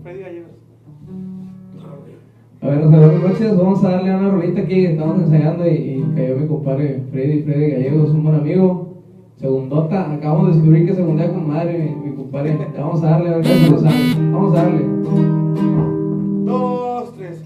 Freddy Gallegos. A ver, buenas noches, vamos a darle una rolita aquí, estamos ensayando y cayó mi compadre Freddy Gallegos, un buen amigo. Segundota, acabamos de descubrir que segundea con madre, mi compadre. Vamos a darle a ver qué nos sale. Vamos a darle. 2, 3.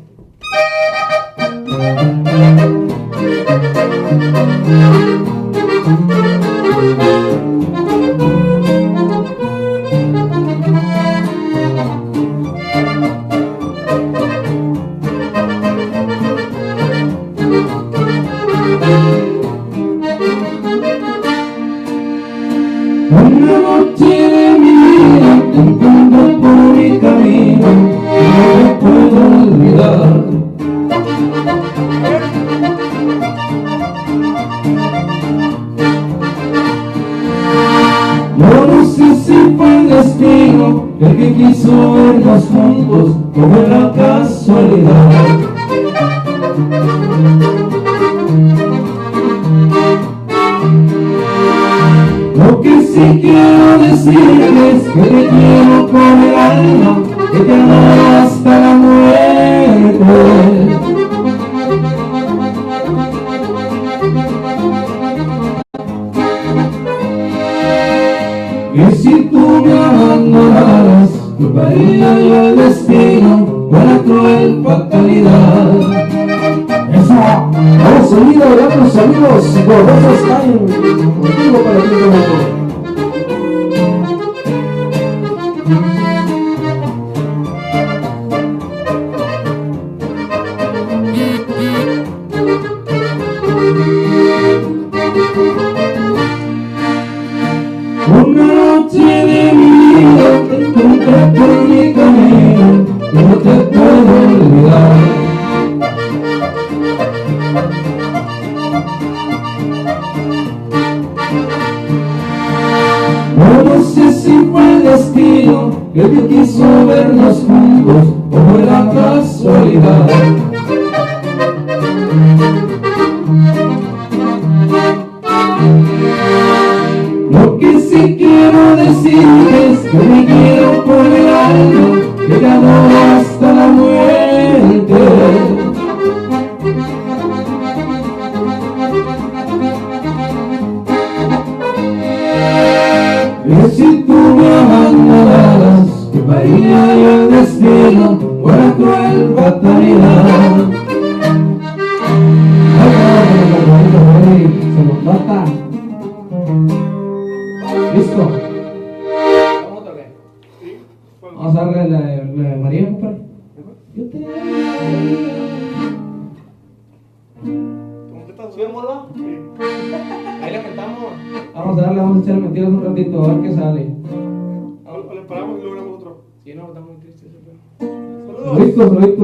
Una noche de mi vida te encuentro por mi camino, no me puedo olvidar. Yo no sé si fue el destino el que quiso vernos juntos, o fue la casualidad. Lo que sí quiero decirte es que te quiero con el alma, que te amo hasta la muerte. Y si tú me abandonaras, culparía yo el destino por la cruel fatalidad. Eso, vamos seguido ya tus amigos gordosos están contigo para ti momento. Una noche de mi vida te encontré por mi camino y no te puedo olvidar. No sé si fue el destino que quiso vernos juntos o fue la casualidad. Lo que sí quiero decirte es que me quiero por el alma, que te adoro hasta la muerte. Y si tú me abandonaras, culparía yo el destino por la cruel fatalidad. Se nos mata. ¿Listo? ¿Vamos otra vez? Sí. Vamos a darle la de María, compadre. Yo te amo. ¿Cómo te estás? ¿Subémoslo? Sí. Ahí le metamos. Vamos a echarle mentiras un ratito, a ver qué sale. O le paramos y logramos otro. Sí, no, está muy triste ese pedo. Saludos. Saluditos.